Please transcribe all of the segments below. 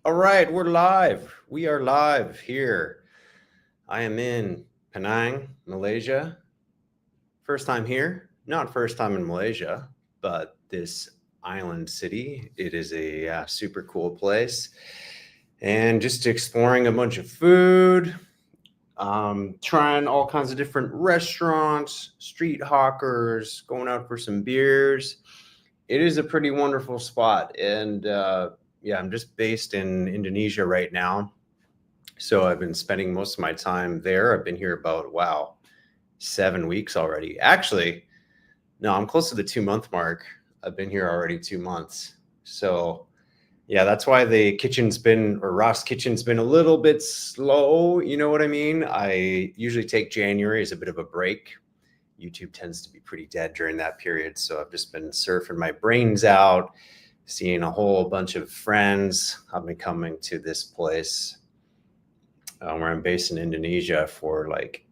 All right, we're live. We are live here. I am in Penang, Malaysia. First time here, not first time in Malaysia, but this island city. It is a super cool place. And just exploring a bunch of food, trying all kinds of different restaurants, street hawkers, going out for some beers. It is a pretty wonderful spot. And yeah, I'm just based in Indonesia right now. So I've been spending most of my time there. I've been here about, wow, 7 weeks already. Actually, no, I'm close to the 2 month mark. I've been here already 2 months. So yeah, that's why the kitchen's been, or Ross Kitchen's been a little bit slow. You know what I mean? I usually take January as a bit of a break. YouTube tends to be pretty dead during that period. So I've just been surfing my brains out, seeing a whole bunch of friends. I've been coming to this place where I'm based in Indonesia for like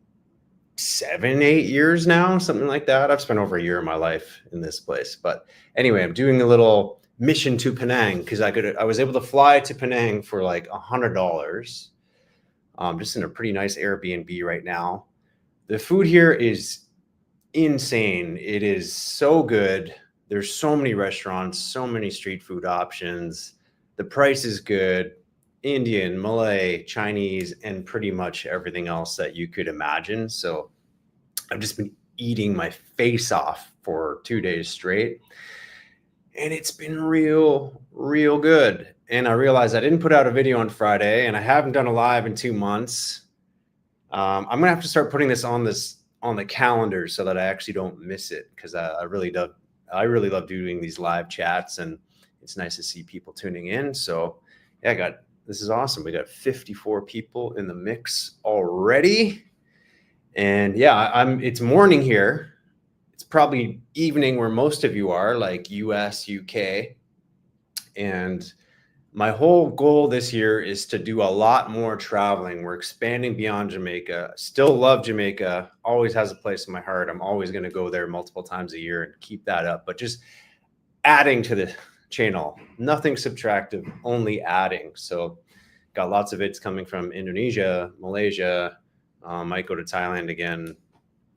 7, 8 years now, something like that. I've spent over a year of my life in this place. But anyway, I'm doing a little mission to Penang because I was able to fly to Penang for like $100. Just in a pretty nice Airbnb right now. The food here is insane. It is so good. There's so many restaurants, so many street food options. The price is good. Indian, Malay, Chinese, and pretty much everything else that you could imagine. So I've just been eating my face off for 2 days straight. And it's been real, real good. And I realized I didn't put out a video on Friday, and I haven't done a live in 2 months. I'm gonna have to start putting this on the calendar so that I actually don't miss it, because I really love doing these live chats, and it's nice to see people tuning in. So yeah, this is awesome. We got 54 people in the mix already. And yeah, it's morning here. It's probably evening where most of you are, like US, UK. And my whole goal this year is to do a lot more traveling. We're expanding beyond Jamaica. Still love Jamaica. Always has a place in my heart. I'm always going to go there multiple times a year and keep that up. But just adding to the channel, nothing subtractive, only adding. So got lots of vids coming from Indonesia, Malaysia. Might go to Thailand again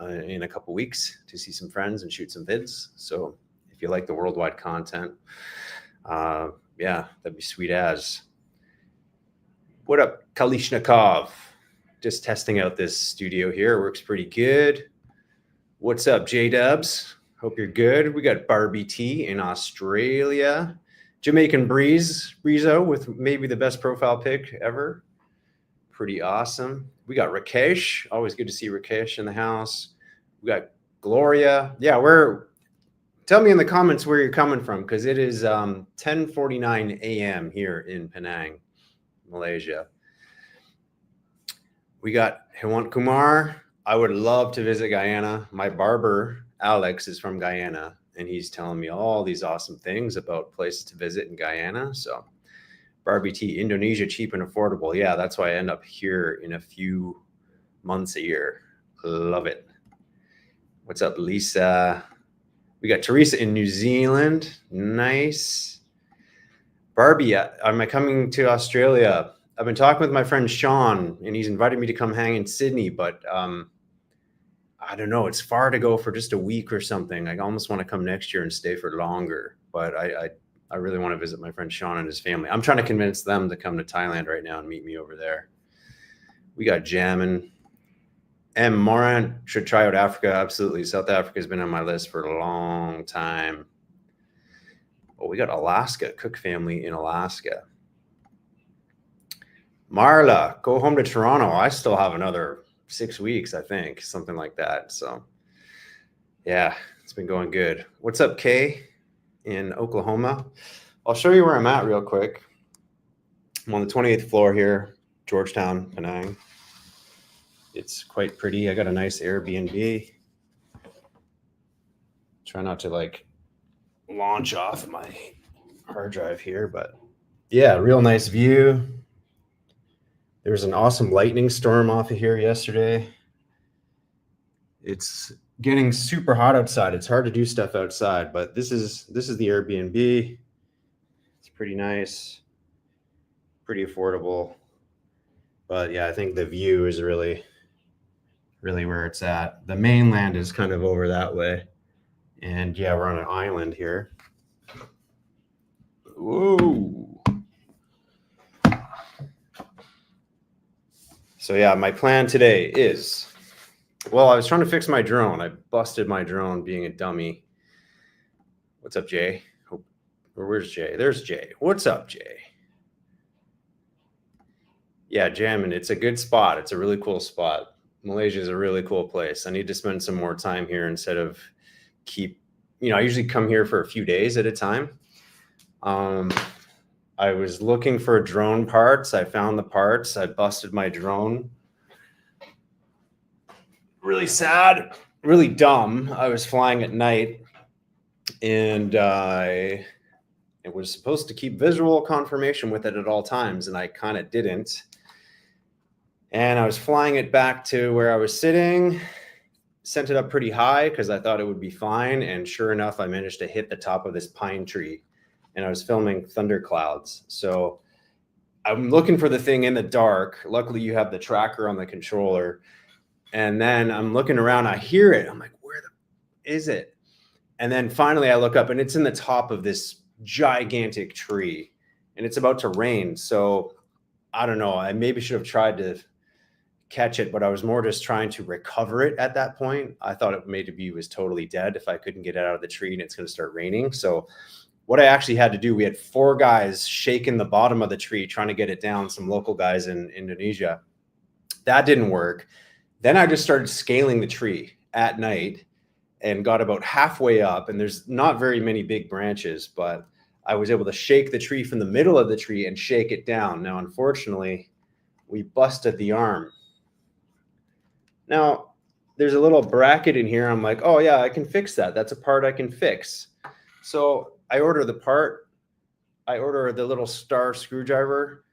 in a couple weeks to see some friends and shoot some vids. So if you like the worldwide content, yeah, that'd be sweet as. What up, Kalishnikov? Just testing out this studio here. Works pretty good. What's up, J-Dubs? Hope you're good. We got Barbie T in Australia. Jamaican Breezo with maybe the best profile pic ever. Pretty awesome. We got Rakesh. Always good to see Rakesh in the house. We got Gloria. Yeah, tell me in the comments where you're coming from, because it is 10:49 a.m. here in Penang, Malaysia. We got Hewant Kumar. I would love to visit Guyana. My barber, Alex, is from Guyana, and he's telling me all these awesome things about places to visit in Guyana. So Barbie T, Indonesia, cheap and affordable. Yeah, that's why I end up here in a few months a year. Love it. What's up, Lisa? We got Teresa in New Zealand. Nice. Barbie, am I coming to Australia? I've been talking with my friend Sean, and he's invited me to come hang in Sydney, but I don't know. It's far to go for just a week or something. I almost want to come next year and stay for longer, but I really want to visit my friend Sean and his family. I'm trying to convince them to come to Thailand right now and meet me over there. We got Jammin'. M. Moran should try out Africa. Absolutely. South Africa has been on my list for a long time. Oh, we got Alaska, Cook family in Alaska. Marla, go home to Toronto. I still have another 6 weeks, I think, something like that. So yeah, it's been going good. What's up, Kay in Oklahoma? I'll show you where I'm at real quick. I'm on the 28th floor here, Georgetown, Penang. It's quite pretty. I got a nice Airbnb. Try not to like launch off my hard drive here, but yeah, real nice view. There was an awesome lightning storm off of here yesterday. It's getting super hot outside. It's hard to do stuff outside, but this is the Airbnb. It's pretty nice. pretty affordable. But yeah, I think the view is really where it's at. The mainland is kind of over that way. And yeah, we're on an island here. Whoa. So yeah, my plan today is, well, I was trying to fix my drone. I busted my drone being a dummy. What's up, Jay? Or where's Jay? There's Jay. What's up, Jay? Yeah, jamming. It's a good spot. It's a really cool spot. Malaysia is a really cool place. I need to spend some more time here instead of I usually come here for a few days at a time. I was looking for drone parts. I found the parts. I busted my drone. Really sad, really dumb. I was flying at night and it was supposed to keep visual confirmation with it at all times, and I kind of didn't. And I was flying it back to where I was sitting, sent it up pretty high because I thought it would be fine. And sure enough, I managed to hit the top of this pine tree, and I was filming thunderclouds. So I'm looking for the thing in the dark. Luckily, you have the tracker on the controller. And then I'm looking around, I hear it. I'm like, where is it? And then finally I look up and it's in the top of this gigantic tree and it's about to rain. So I don't know. I maybe should have tried to catch it, but I was more just trying to recover it at that point. I thought it maybe was totally dead if I couldn't get it out of the tree and it's going to start raining. So what I actually had to do, we had 4 guys shaking the bottom of the tree, trying to get it down, some local guys in Indonesia. That didn't work. Then I just started scaling the tree at night and got about halfway up, and there's not very many big branches, but I was able to shake the tree from the middle of the tree and shake it down. Now, unfortunately, we busted the arm. Now, there's a little bracket in here. I'm like, oh yeah, I can fix that. That's a part I can fix. So I order the part. I order the little star screwdriver,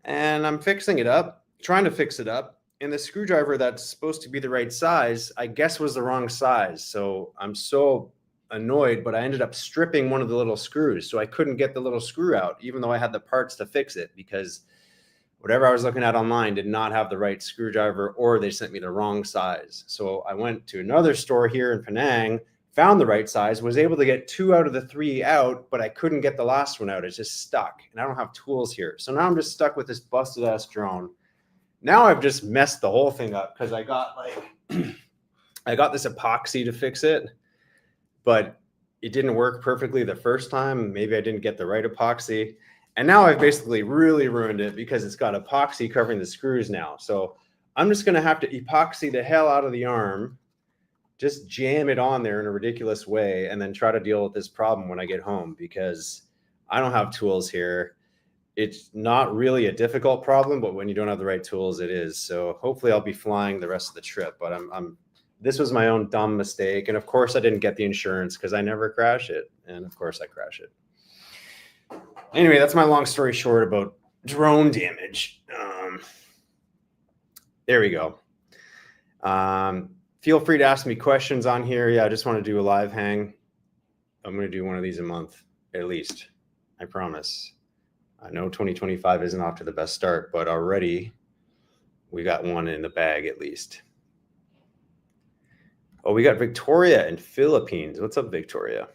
and I'm fixing it up, trying to fix it up. And the screwdriver that's supposed to be the right size, I guess was the wrong size. So I'm so annoyed, but I ended up stripping one of the little screws. So I couldn't get the little screw out, even though I had the parts to fix it, because whatever I was looking at online did not have the right screwdriver, or they sent me the wrong size. So I went to another store here in Penang, found the right size, was able to get 2 out of the 3 out, but I couldn't get the last one out. It's just stuck, and I don't have tools here. So now I'm just stuck with this busted ass drone. Now I've just messed the whole thing up because I got I got this epoxy to fix it, but it didn't work perfectly the first time. Maybe I didn't get the right epoxy. And now I've basically really ruined it because it's got epoxy covering the screws now. So I'm just going to have to epoxy the hell out of the arm, just jam it on there in a ridiculous way, and then try to deal with this problem when I get home because I don't have tools here. It's not really a difficult problem, but when you don't have the right tools, it is. So hopefully I'll be flying the rest of the trip, but this was my own dumb mistake. And of course I didn't get the insurance because I never crash it. And of course I crash it. Anyway, that's my long story short about drone damage. There we go. Feel free to ask me questions on here. Yeah, I just want to do a live hang. I'm going to do one of these a month, at least. I promise. I know 2025 isn't off to the best start, but already we got one in the bag at least. Oh, we got Victoria in Philippines. What's up, Victoria?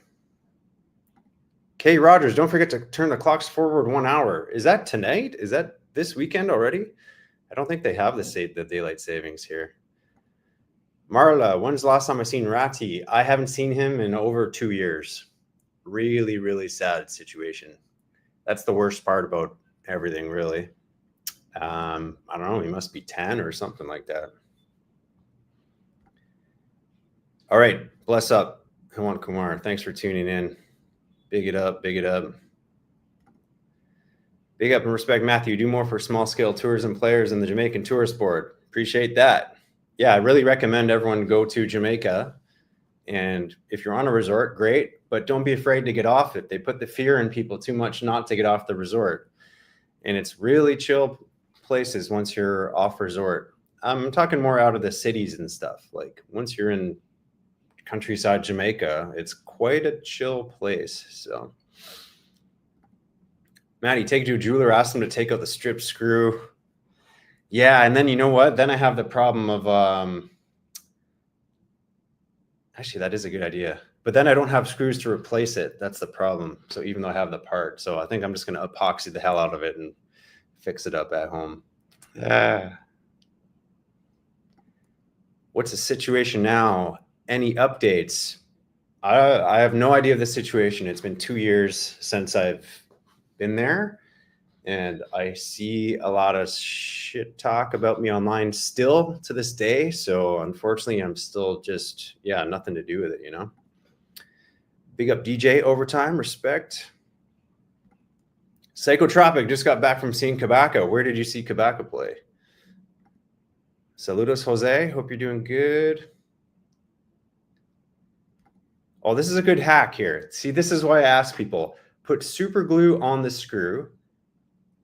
Kay Rogers, don't forget to turn the clocks forward 1 hour. Is that tonight? Is that this weekend already? I don't think they have the daylight savings here. Marla, when's the last time I seen Ratty? I haven't seen him in over 2 years. Really, really sad situation. That's the worst part about everything, really. I don't know. He must be 10 or something like that. All right. Bless up, Hemant Kumar. Thanks for tuning in. Big it up. Big it up. Big up and respect, Matthew. Do more for small-scale tourism players in the Jamaican tourist board. Appreciate that. Yeah, I really recommend everyone go to Jamaica. And if you're on a resort, great. But don't be afraid to get off it. They put the fear in people too much not to get off the resort. And it's really chill places once you're off resort. I'm talking more out of the cities and stuff. Like once you're in countryside Jamaica, it's quite a chill place. So Maddie, take it to a jeweler, ask them to take out the strip screw. Yeah, and then you know what? Then I have the problem of actually that is a good idea. But then I don't have screws to replace it. That's the problem. So even though I have the part, so I think I'm just gonna epoxy the hell out of it and fix it up at home. What's the situation now? Any updates? I have no idea of the situation. It's been 2 years since I've been there, and I see a lot of shit talk about me online still to this day. So unfortunately, I'm still just, yeah, nothing to do with it, you know? Big up DJ Overtime, respect. Psychotropic just got back from seeing Kabaka. Where did you see Kabaka play? Saludos, Jose. Hope you're doing good. Oh, this is a good hack here. See, this is why I ask people, put super glue on the screw,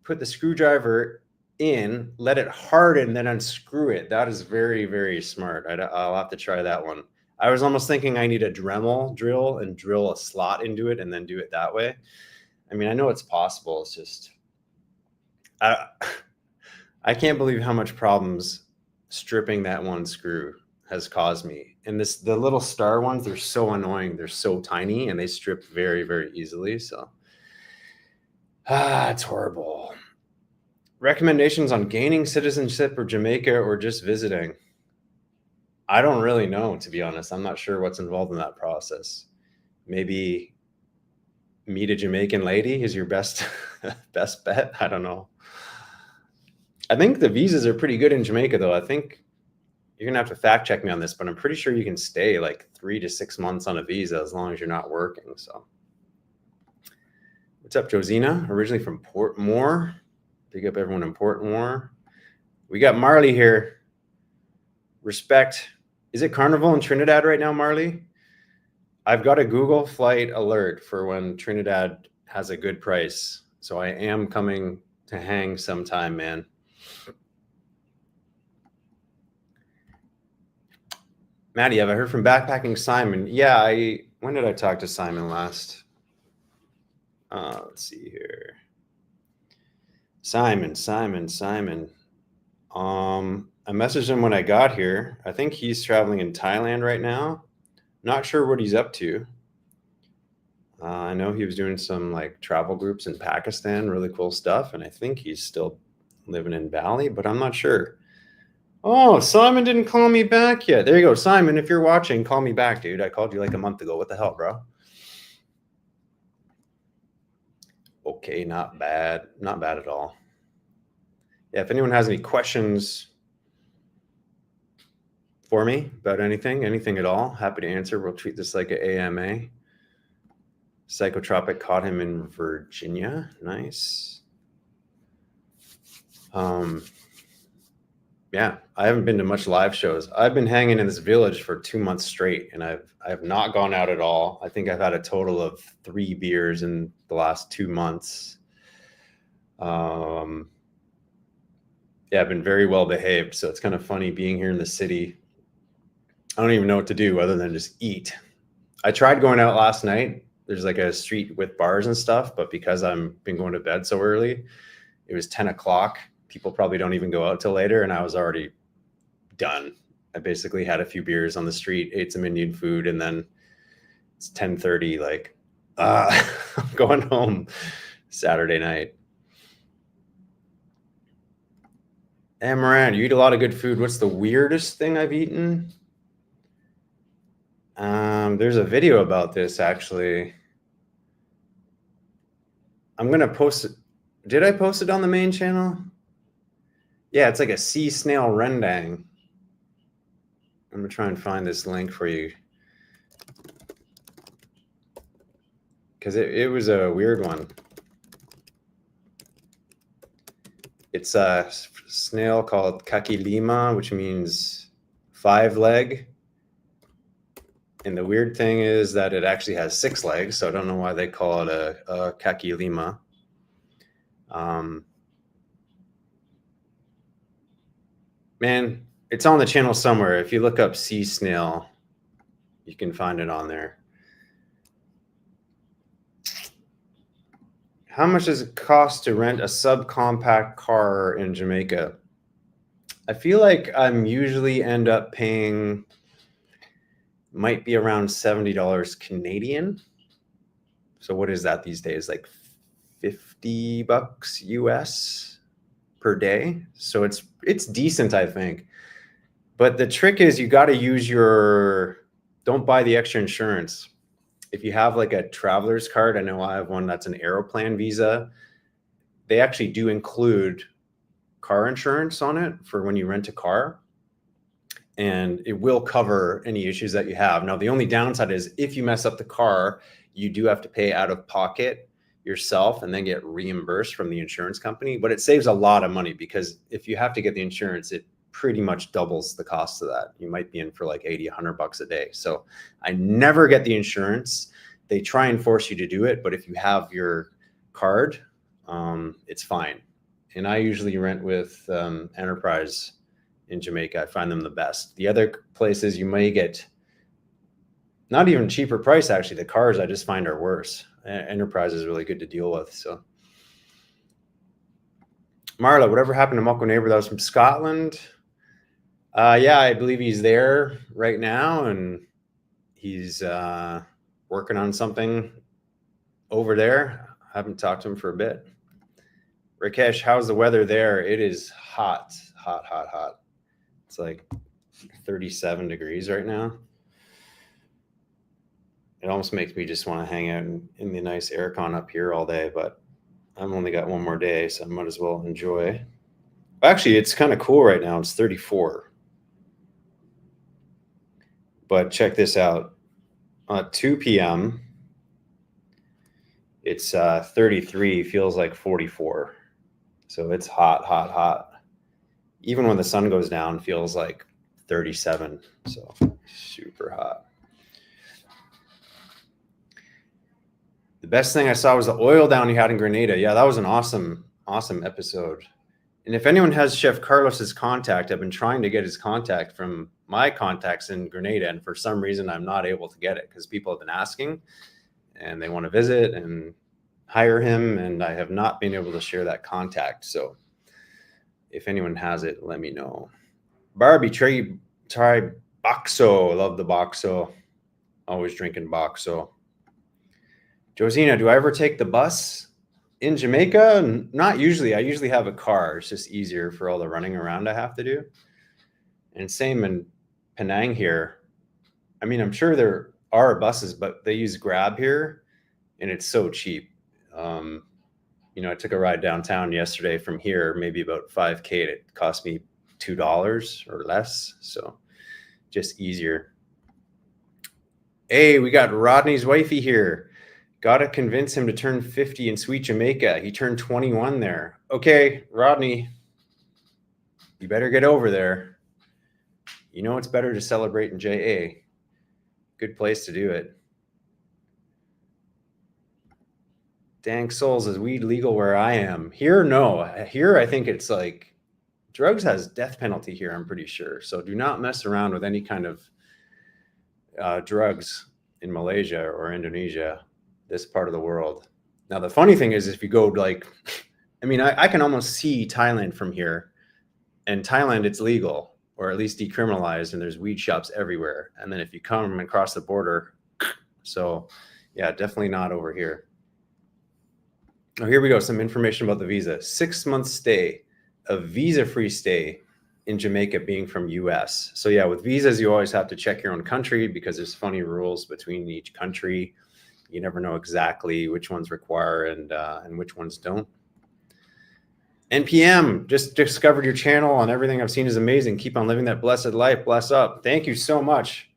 put the screwdriver in, let it harden, then unscrew it. That is very, very smart. I'll have to try that one. I was almost thinking I need a Dremel drill and drill a slot into it and then do it that way. I mean, I know it's possible. It's just, I can't believe how much problems stripping that one screw has caused me. And the little star ones, they're so annoying. They're so tiny and they strip very, very easily. So, it's horrible. Recommendations on gaining citizenship or Jamaica or just visiting? I don't really know, to be honest. I'm not sure what's involved in that process. Maybe meet a Jamaican lady is your best best bet. I don't know. I think the visas are pretty good in Jamaica, though. I think you're gonna have to fact check me on this, but I'm pretty sure you can stay like 3 to 6 months on a visa as long as you're not working. So, what's up, Josina? Originally from Portmore. Big up everyone in Portmore. We got Marley here. Respect. Is it Carnival in Trinidad right now, Marley? I've got a Google flight alert for when Trinidad has a good price. So I am coming to hang sometime, man. Maddie, have I heard from Backpacking Simon? Yeah, when did I talk to Simon last? Let's see here. Simon. I messaged him when I got here. I think he's traveling in Thailand right now. Not sure what he's up to. I know he was doing some like travel groups in Pakistan, really cool stuff. And I think he's still living in Bali, but I'm not sure. Oh, Simon didn't call me back yet. There you go. Simon, if you're watching, call me back, dude. I called you like a month ago. What the hell, bro? Okay, not bad. Not bad at all. Yeah, if anyone has any questions for me about anything at all, happy to answer. We'll treat this like an AMA. Psychotropic caught him in Virginia. Nice. Yeah, I haven't been to much live shows. I've been hanging in this village for 2 months straight, and I have not gone out at all. I think I've had a total of 3 beers in the last 2 months. Yeah, I've been very well behaved, so it's kind of funny being here in the city. I don't even know what to do other than just eat. I tried going out last night. There's like a street with bars and stuff, but because I've been going to bed so early, it was 10 o'clock. People probably don't even go out till later, and I was already done. I basically had a few beers on the street, ate some Indian food, and then it's 10:30. Like, I'm going home Saturday night. Hey, Moran, you eat a lot of good food. What's the weirdest thing I've eaten? There's a video about this, actually. I'm going to post it. Did I post it on the main channel? Yeah, it's like a sea snail rendang. I'm going to try and find this link for you. Because it was a weird one. It's a snail called kakilima, which means 5-leg. And the weird thing is that it actually has 6 legs, so I don't know why they call it a kakilima. Man, it's on the channel somewhere. If you look up sea snail, you can find it on there. How much does it cost to rent a subcompact car in Jamaica? I feel like I'm usually end up paying, might be around $70 Canadian. So what is that these days? Like $50 US per day. So it's decent, I think. But the trick is you got to use don't buy the extra insurance. If you have like a traveler's card, I know I have one that's an Aeroplan Visa. They actually do include car insurance on it for when you rent a car, and it will cover any issues that you have. Now, the only downside is if you mess up the car, you do have to pay out of pocket yourself and then get reimbursed from the insurance company. But it saves a lot of money because if you have to get the insurance, it pretty much doubles the cost of that. You might be in for like 80, $100 a day. So I never get the insurance. They try and force you to do it, but if you have your card, it's fine. And I usually rent with Enterprise in Jamaica. I find them the best. The other places you may get not even cheaper price. Actually, the cars I just find are worse. Enterprise is really good to deal with. So Marla, whatever happened to Muckle Neighbor that was from Scotland? Yeah, I believe he's there right now, and he's working on something over there. I haven't talked to him for a bit. Rakesh, how's the weather there? It is hot, hot, hot, hot. It's like 37 degrees right now. It almost makes me just want to hang out in the nice aircon up here all day, but I've only got one more day, so I might as well enjoy. Actually, it's kind of cool right now. It's 34. But check this out. At 2 p.m., it's 33, feels like 44. So it's hot, hot, hot. Even when the sun goes down, feels like 37. So super hot. The best thing I saw was the oil down he had in Grenada. Yeah, that was an awesome, awesome episode. And if anyone has Chef Carlos's contact, I've been trying to get his contact from my contacts in Grenada, and for some reason I'm not able to get it because people have been asking and they want to visit and hire him, and I have not been able to share that contact. So if anyone has it, let me know. Barbie, try Boxo. Love the Boxo. Always drinking Boxo. Josina, do I ever take the bus in Jamaica? Not usually. I usually have a car. It's just easier for all the running around I have to do. And same in Penang here. I mean, I'm sure there are buses, but they use Grab here, and it's so cheap. I took a ride downtown yesterday from here, maybe about 5K. It cost me $2 or less. So just easier. Hey, we got Rodney's wifey here. Got to convince him to turn 50 in sweet Jamaica. He turned 21 there. Okay, Rodney, you better get over there. You know it's better to celebrate in JA. Good place to do it. Dang souls, is weed legal where I am? Here, no. Here, I think it's like drugs has death penalty here, I'm pretty sure. So do not mess around with any kind of drugs in Malaysia or Indonesia, this part of the world. Now, the funny thing is if you go I can almost see Thailand from here. And Thailand, it's legal, or at least decriminalized, and there's weed shops everywhere. And then if you come across the border, so yeah, definitely not over here. Oh, here we go. Some information about the visa. 6-month stay, a visa-free stay in Jamaica being from US. So yeah, with visas, you always have to check your own country because there's funny rules between each country. You never know exactly which ones require and which ones don't. NPM, just discovered your channel, and everything I've seen is amazing. Keep on living that blessed life. Bless up. Thank you so much.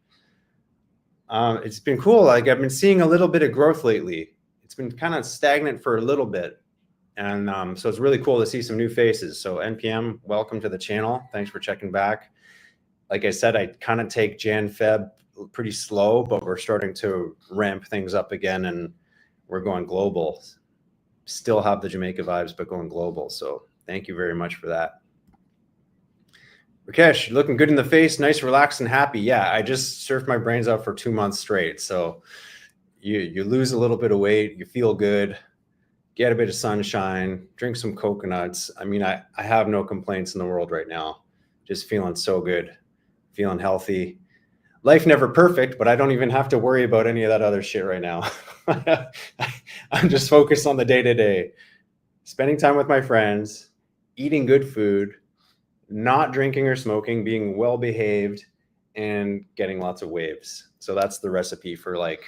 It's been cool. Like I've been seeing a little bit of growth lately. It's been kind of stagnant for a little bit. And so it's really cool to see some new faces. So NPM, welcome to the channel. Thanks for checking back. Like I said, I kind of take Jan, Feb pretty slow, but we're starting to ramp things up again, and we're going global. Still have the Jamaica vibes, but going global. So thank you very much for that. Rakesh, looking good in the face, nice, relaxed, and happy. Yeah, I just surfed my brains out for 2 months straight. So you lose a little bit of weight, you feel good, get a bit of sunshine, drink some coconuts. I mean, I have no complaints in the world right now. Just feeling so good, feeling healthy. Life never perfect, but I don't even have to worry about any of that other shit right now. I'm just focused on the day to day, spending time with my friends, eating good food, not drinking or smoking, being well behaved, and getting lots of waves. So that's the recipe for like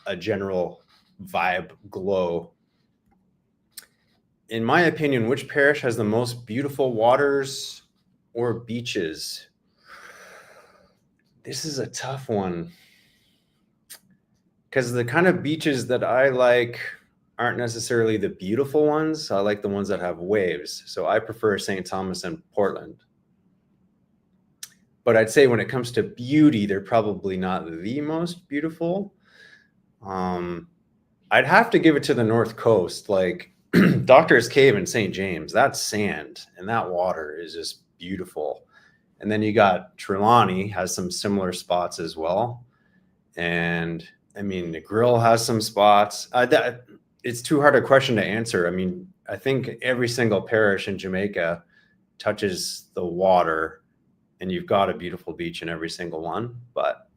a general vibe glow. In my opinion, which parish has the most beautiful waters or beaches? This is a tough one because the kind of beaches that I like aren't necessarily the beautiful ones. I like the ones that have waves. So I prefer St. Thomas and Portland. But I'd say when it comes to beauty, they're probably not the most beautiful. I'd have to give it to the North Coast, like Doctor's Cave in St. James. That's sand, and that water is just beautiful. And then you got Trelawney has some similar spots as well. And I mean, the Grill has some spots. It's too hard a question to answer. I mean, I think every single parish in Jamaica touches the water, and you've got a beautiful beach in every single one. But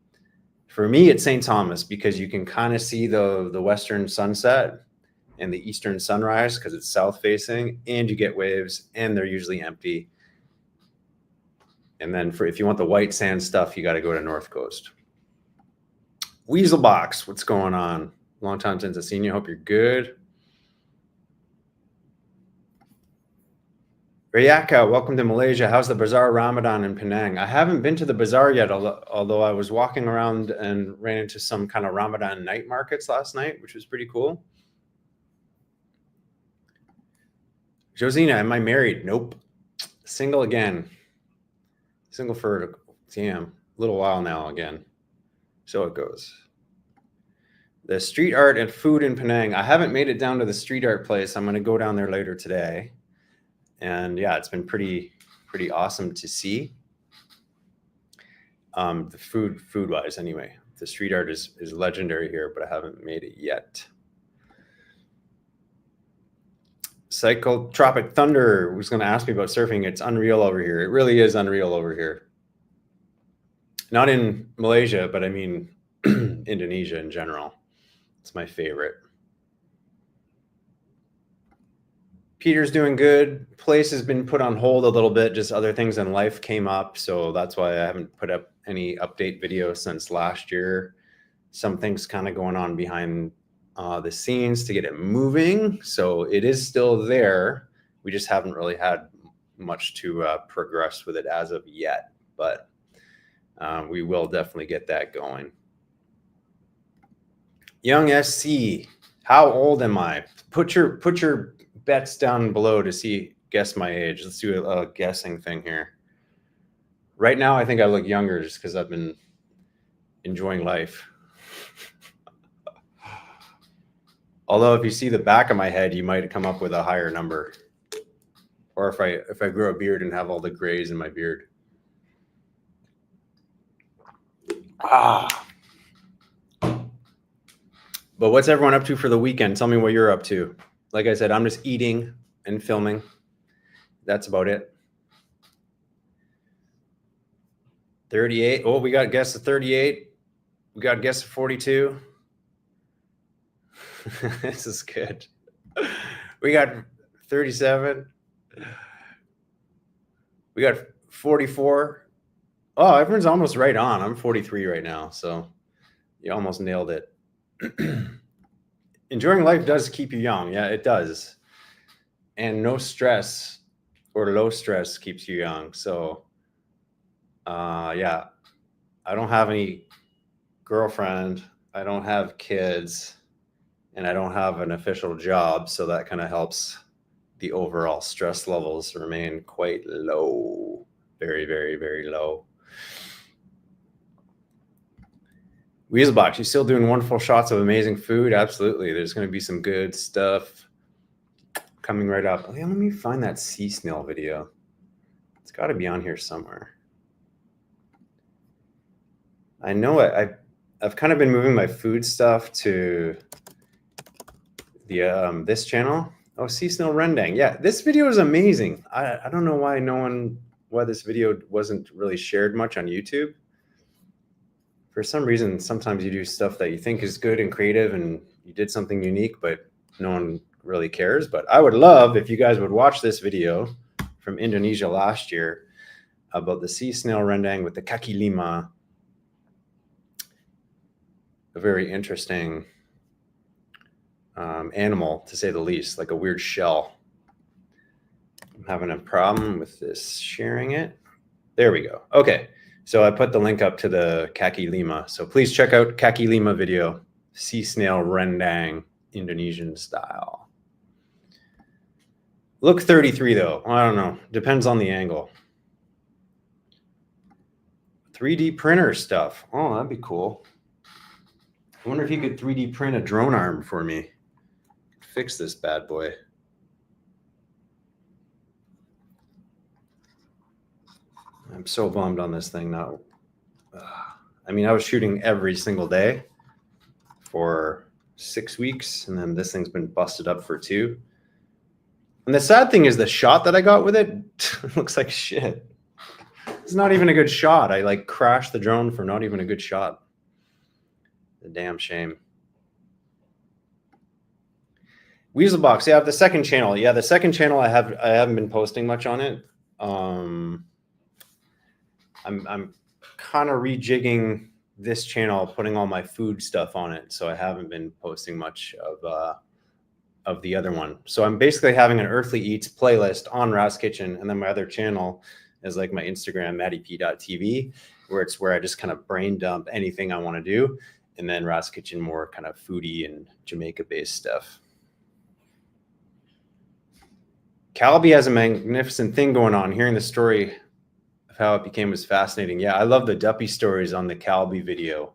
for me, it's St. Thomas because you can kind of see the western sunset and the eastern sunrise because it's south facing, and you get waves, and they're usually empty. And then if you want the white sand stuff, you got to go to North Coast. Weaselbox, what's going on? Long time since I've seen you. Hope you're good. Rayaka, welcome to Malaysia. How's the Bazaar Ramadan in Penang? I haven't been to the bazaar yet, although I was walking around and ran into some kind of Ramadan night markets last night, which was pretty cool. Josina, am I married? Nope. Single again. Single for, damn, a little while now again. So it goes. The street art and food in Penang. I haven't made it down to the street art place. I'm going to go down there later today. And yeah, it's been pretty awesome to see. The food wise anyway. The street art is legendary here, but I haven't made it yet. Psychotropic Thunder was going to ask me about surfing. It's unreal over here. It really is unreal over here. Not in Malaysia, but I mean Indonesia in general. It's my favorite. Peter's doing good. Place has been put on hold a little bit. Just other things in life came up. So that's why I haven't put up any update videos since last year. Some things kind of going on behind the scenes to get it moving. So it is still there. We just haven't really had much to progress with it as of yet. But we will definitely get that going. Young SC, how old am I? Put your bets down below to guess my age. Let's do a guessing thing here. Right now, I think I look younger just because I've been enjoying life. Although if you see the back of my head, you might come up with a higher number. Or if I grow a beard and have all the grays in my beard. But what's everyone up to for the weekend? Tell me what you're up to. Like I said, I'm just eating and filming. That's about it. 38. Oh, we got guess of 38. We got guess of 42. This is good. We got 37. We got 44. Oh, everyone's almost right on. I'm 43 right now, so you almost nailed it. Enjoying life does keep you young. Yeah, it does. And no stress or low stress keeps you young. So, yeah, I don't have any girlfriend. I don't have kids. And I don't have an official job. So that kind of helps the overall stress levels remain quite low. Very, very, very low. Weaselbox, you still doing wonderful shots of amazing food? Absolutely. There's going to be some good stuff coming right up. Let me find that sea snail video. It's got to be on here somewhere. I know I've kind of been moving my food stuff to The this channel. Oh, sea snail rendang. Yeah, this video is amazing. I don't know why this video wasn't really shared much on YouTube. For some reason, sometimes you do stuff that you think is good and creative and you did something unique, but no one really cares. But I would love if you guys would watch this video from Indonesia last year about the sea snail rendang with the kaki lima. A very interesting animal, to say the least, like a weird shell. I'm having a problem with this sharing it. There we go. Okay. So I put the link up to the kaki lima. So please check out kaki lima video, sea snail rendang, Indonesian style. Look 33 though. I don't know. Depends on the angle. 3D printer stuff. Oh, that'd be cool. I wonder if you could 3D print a drone arm for me. Fix this bad boy. I'm so bummed on this thing now. I mean, I was shooting every single day for 6 weeks, and then this thing's been busted up for 2. And the sad thing is the shot that I got with it looks like shit. It's not even a good shot. I like crashed the drone for not even a good shot. The damn shame. Weaselbox, yeah, the second channel. Yeah, the second channel I haven't been posting much on it. I'm kind of rejigging this channel, putting all my food stuff on it, so I haven't been posting much of the other one. So I'm basically having an Earthly Eats playlist on Ras Kitchen, and then my other channel is like my Instagram, mattyp.tv, where I just kind of brain dump anything I want to do, and then Ras Kitchen more kind of foodie and Jamaica-based stuff. Calby has a magnificent thing going on. Hearing the story of how it became was fascinating. Yeah, I love the Duppy stories on the Calby video.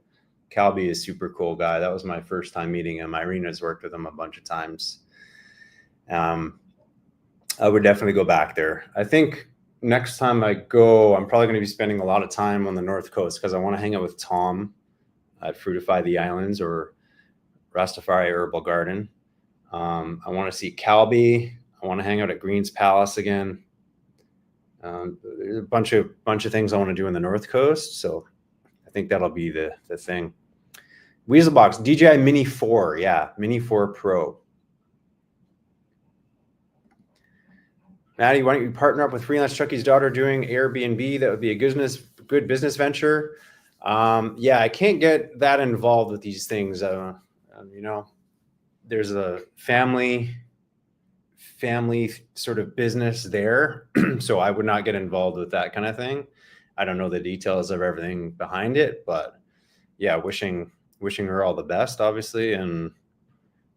Calby is a super cool guy. That was my first time meeting him. Irina's worked with him a bunch of times. I would definitely go back there. I think next time I go, I'm probably going to be spending a lot of time on the North Coast because I want to hang out with Tom at Fruitify the Islands or Rastafari Herbal Garden. I want to see Calby. I want to hang out at Green's Palace again. There's a bunch of things I want to do in the North Coast, so I think that'll be the thing. Weaselbox, DJI Mini 4, yeah, Mini 4 Pro. Maddie, why don't you partner up with Freelance Chucky's daughter doing Airbnb? That would be a good business venture. Yeah, I can't get that involved with these things. You know, there's a family sort of business there. So I would not get involved with that kind of thing. I don't know the details of everything behind it, but yeah, wishing her all the best, obviously. And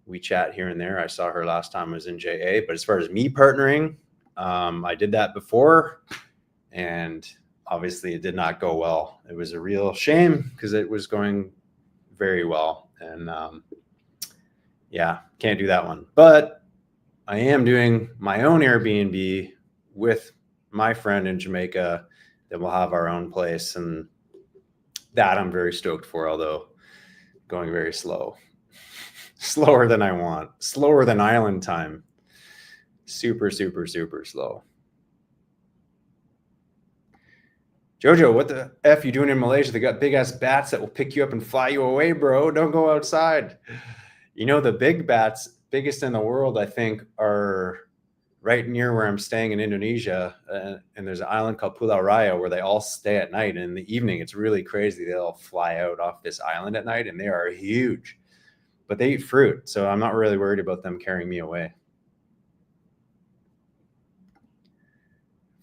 we chat here and there. I saw her last time I was in JA, but as far as me partnering, I did that before and obviously it did not go well. It was a real shame because it was going very well. And yeah, can't do that one. But I am doing my own Airbnb with my friend in Jamaica that will have our own place. And that I'm very stoked for, although going very slow. Slower than I want. Slower than island time. Super, super, super slow. Jojo, what the F you doing in Malaysia? They got big-ass bats that will pick you up and fly you away, bro. Don't go outside. You know, the big bats, biggest in the world, I think, are right near where I'm staying in Indonesia. And there's an island called Pulau Raya where they all stay at night. And in the evening, it's really crazy. They'll fly out off this island at night, and they are huge. But they eat fruit, so I'm not really worried about them carrying me away.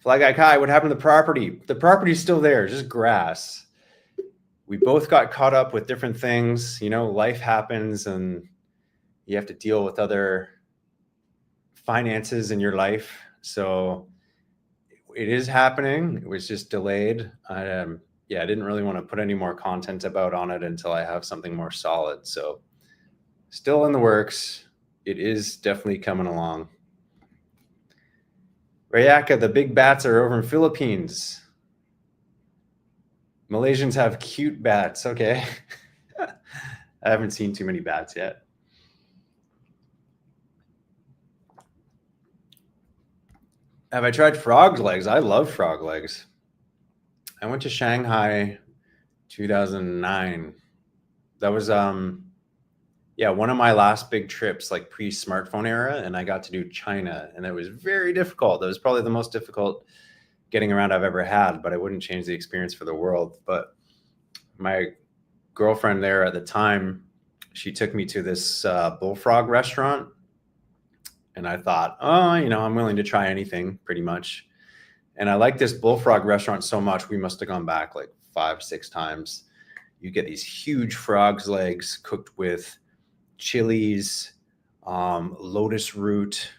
Fly Guy Kai, what happened to the property? The property's still there, just grass. We both got caught up with different things. You know, life happens and you have to deal with other finances in your life. So it is happening. It was just delayed. Yeah, I didn't really want to put any more content on it until I have something more solid. So still in the works. It is definitely coming along. Rayaka, the big bats are over in Philippines. Malaysians have cute bats. Okay. I haven't seen too many bats yet. Have I tried frog legs? I love frog legs. I went to Shanghai 2009. That was yeah, one of my last big trips, like pre-smartphone era, and I got to do China, and it was very difficult. That was probably the most difficult getting around I've ever had, but I wouldn't change the experience for the world. But my girlfriend there at the time, she took me to this bullfrog restaurant, and I thought, oh, you know, I'm willing to try anything pretty much. And I like this bullfrog restaurant so much, we must have gone back like 5, 6 times. You get these huge frog's legs cooked with chilies, lotus root.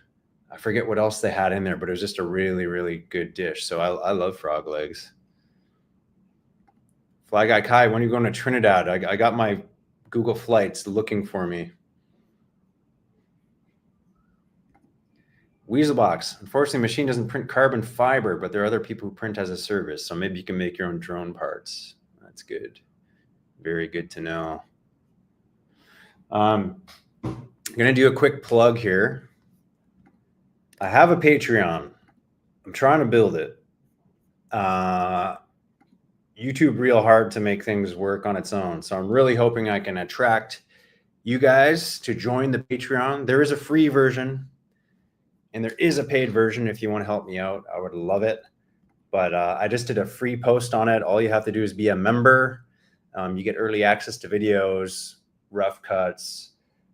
I forget what else they had in there, but it was just a really, really good dish. So I love frog legs. Fly Guy Kai, when are you going to Trinidad? I got my Google Flights looking for me. Weaselbox, unfortunately, machine doesn't print carbon fiber, but there are other people who print as a service. So maybe you can make your own drone parts. That's good. Very good to know. I'm going to do a quick plug here. I have a Patreon. I'm trying to build it. YouTube real hard to make things work on its own. So I'm really hoping I can attract you guys to join the Patreon. There is a free version and there is a paid version. If you want to help me out, I would love it. But I just did a free post on it. All you have to do is be a member. You get early access to videos, rough cuts.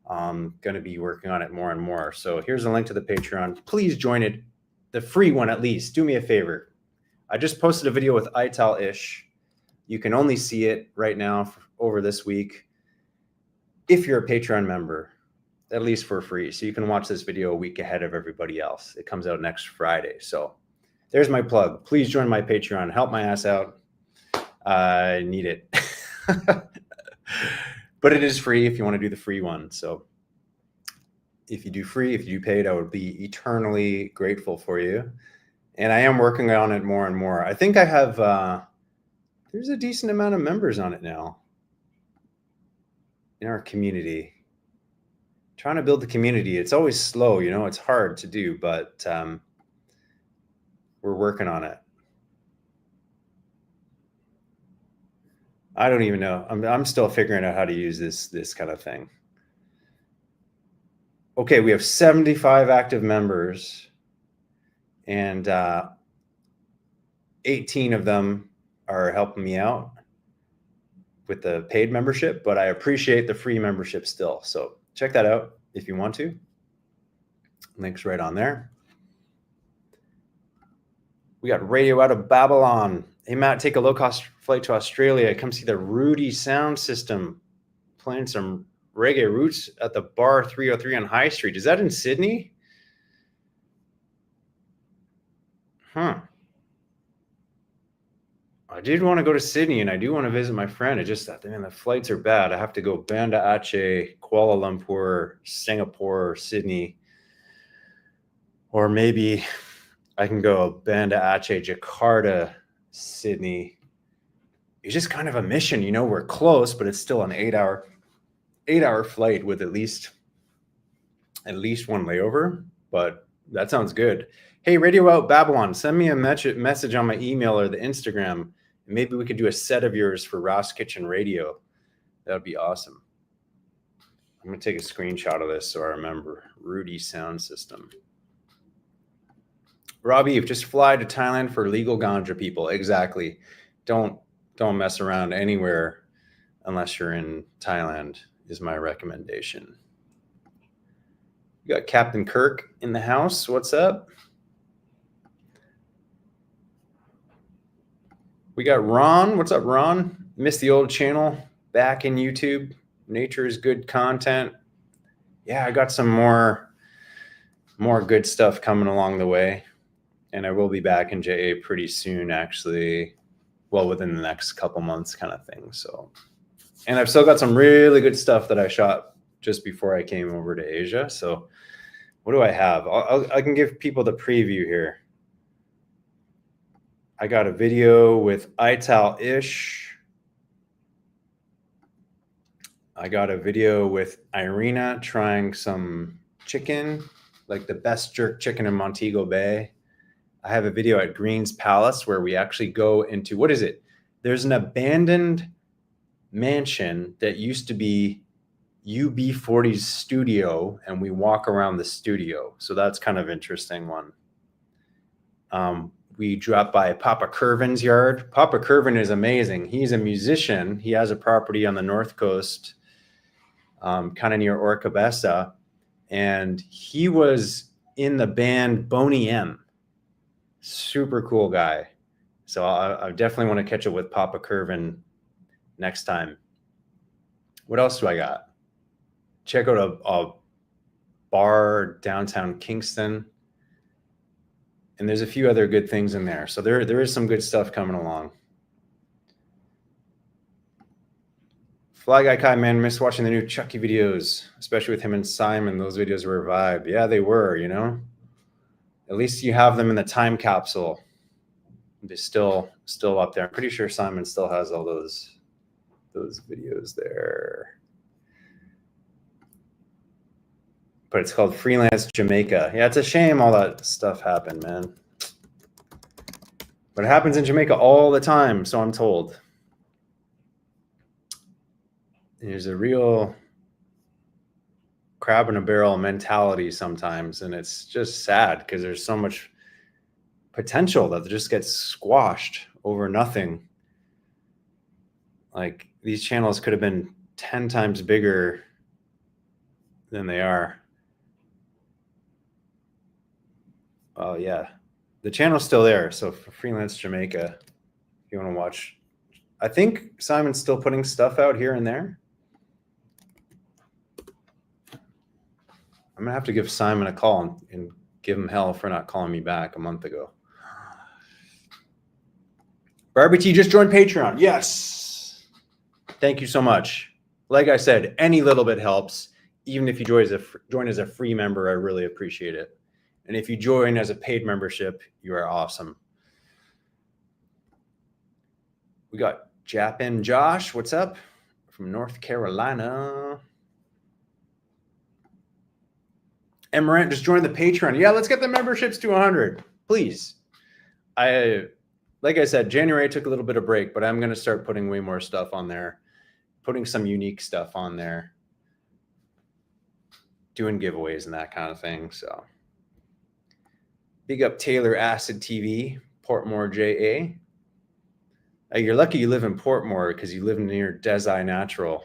I'm going to be working on it more and more. So here's a link to the Patreon. Please join it, the free one at least. Do me a favor. I just posted a video with Ital-ish. You can only see it right now over this week if you're a Patreon member, at least for free. So you can watch this video a week ahead of everybody else. It comes out next Friday. So there's my plug. Please join my Patreon. Help my ass out. I need it. But it is free if you want to do the free one. So if you do free, if you do paid, I would be eternally grateful for you. And I am working on it more and more. I think I have, there's a decent amount of members on it now in our community. Trying to build the community. It's always slow, you know, it's hard to do, but we're working on it. I don't even know. I'm still figuring out how to use this kind of thing. Okay, we have 75 active members, and 18 of them are helping me out with the paid membership, but I appreciate the free membership still. So check that out if you want to. Link's right on there. We got radio out of Babylon. Hey, Matt, take a low-cost flight to Australia. Come see the Rudy sound system playing some reggae roots at the bar 303 on High Street. Is that in Sydney? Huh. I did want to go to Sydney and I do want to visit my friend. I just thought, man, the flights are bad. I have to go Banda Aceh, Kuala Lumpur, Singapore, Sydney. Or maybe I can go Banda Aceh, Jakarta, Sydney. It's just kind of a mission, you know, we're close, but it's still an 8-hour flight with at least one layover, but that sounds good. Hey, Radio Out Babylon, send me a message on my email or the Instagram. Maybe we could do a set of yours for Ross Kitchen Radio. That would be awesome. I'm going to take a screenshot of this so I remember. Rudy sound system. Robbie, you've just fly to Thailand for legal ganja people. Exactly. Don't mess around anywhere unless you're in Thailand is my recommendation. You got Captain Kirk in the house. What's up? We got Ron. What's up, Ron? Missed the old channel. Back in YouTube. Nature is good content. Yeah, I got some more good stuff coming along the way. And I will be back in JA pretty soon, actually. Well, within the next couple months kind of thing. So, and I've still got some really good stuff that I shot just before I came over to Asia. So what do I have? I can give people the preview here. I got a video with Ital-ish. I got a video with Irina trying some chicken, like the best jerk chicken in Montego Bay. I have a video at Green's Palace where we actually go into, what is it? There's an abandoned mansion that used to be UB40's studio, and we walk around the studio. So that's kind of interesting one. We drop by Papa Curvin's yard. Papa Curvin is amazing. He's a musician. He has a property on the North Coast, kind of near Orca Bessa. And he was in the band Boney M. Super cool guy. So I definitely want to catch up with Papa Curvin next time. What else do I got? Check out a bar downtown Kingston. And there's a few other good things in there. So there is some good stuff coming along. Fly Guy Kai, man, miss watching the new Chucky videos, especially with him and Simon. Those videos were a vibe. Yeah, they were, you know. At least you have them in the time capsule. They're still up there. I'm pretty sure Simon still has all those videos there. But it's called Freelance Jamaica. Yeah, it's a shame all that stuff happened, man. But it happens in Jamaica all the time, so I'm told. There's a real crab in a barrel mentality sometimes, and it's just sad because there's so much potential that just gets squashed over nothing. Like, these channels could have been 10 times bigger than they are. Oh, yeah. The channel's still there. So for Freelance Jamaica, if you want to watch, I think Simon's still putting stuff out here and there. I'm going to have to give Simon a call and give him hell for not calling me back a month ago. Barbie T just joined Patreon. Yes. Thank you so much. Like I said, any little bit helps. Even if you join as a free member, I really appreciate it. And if you join as a paid membership, you are awesome. We got Japin Josh. What's up? From North Carolina. Emerant just joined the Patreon. Yeah, let's get the memberships to 100, please. Like I said, January I took a little bit of break, but I'm going to start putting way more stuff on there, putting some unique stuff on there, doing giveaways and that kind of thing. So big up Taylor Acid TV, Portmore JA. You're lucky you live in Portmore because you live near Desi Natural.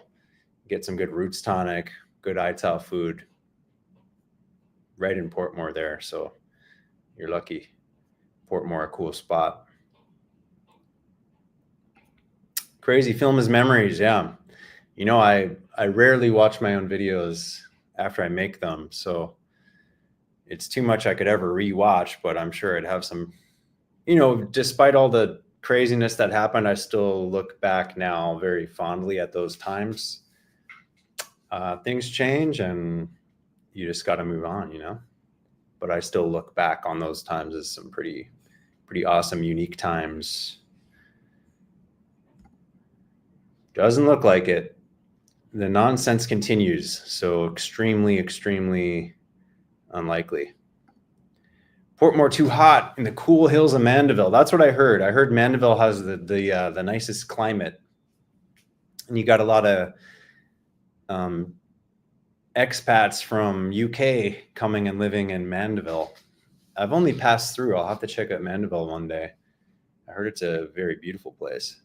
Get some good roots tonic, good ITAL food right in Portmore there. So you're lucky. Portmore, a cool spot. Crazy film is memories. Yeah. You know, I rarely watch my own videos after I make them. So it's too much I could ever rewatch, but I'm sure I'd have some, you know, despite all the craziness that happened, I still look back now very fondly at those times. Things change and you just got to move on, you know, but I still look back on those times as some pretty awesome, unique times. Doesn't look like it. The nonsense continues. So extremely, extremely unlikely. Portmore too hot in the cool hills of Mandeville. That's what I heard. I heard Mandeville has the nicest climate, and you got a lot of expats from UK coming and living in Mandeville. I've only passed through. I'll have to check out Mandeville one day. I heard it's a very beautiful place.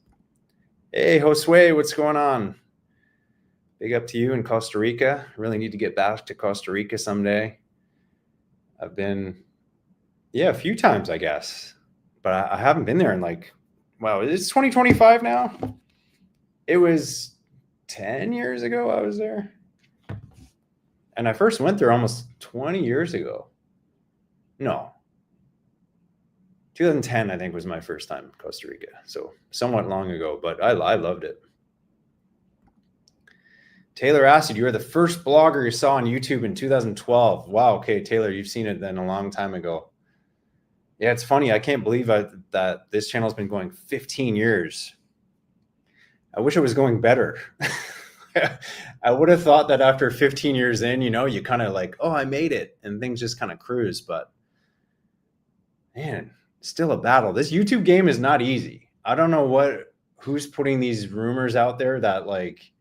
Hey, Josue, what's going on? Big up to you in Costa Rica. Really need to get back to Costa Rica someday. I've been, a few times, I guess. But I haven't been there in like, wow, it's 2025 now? It was 10 years ago I was there. And I first went there almost 20 years ago. No. 2010, I think, was my first time in Costa Rica. So somewhat long ago, but I loved it. Taylor Acid, you were the first blogger you saw on YouTube in 2012. Wow. Okay, Taylor, you've seen it then a long time ago. Yeah, it's funny. I can't believe that this channel's been going 15 years. I wish it was going better. I would have thought that after 15 years in, you know, you kind of like, oh, I made it, and things just kind of cruise. But man, still a battle. This YouTube game is not easy. I don't know who's putting these rumors out there that like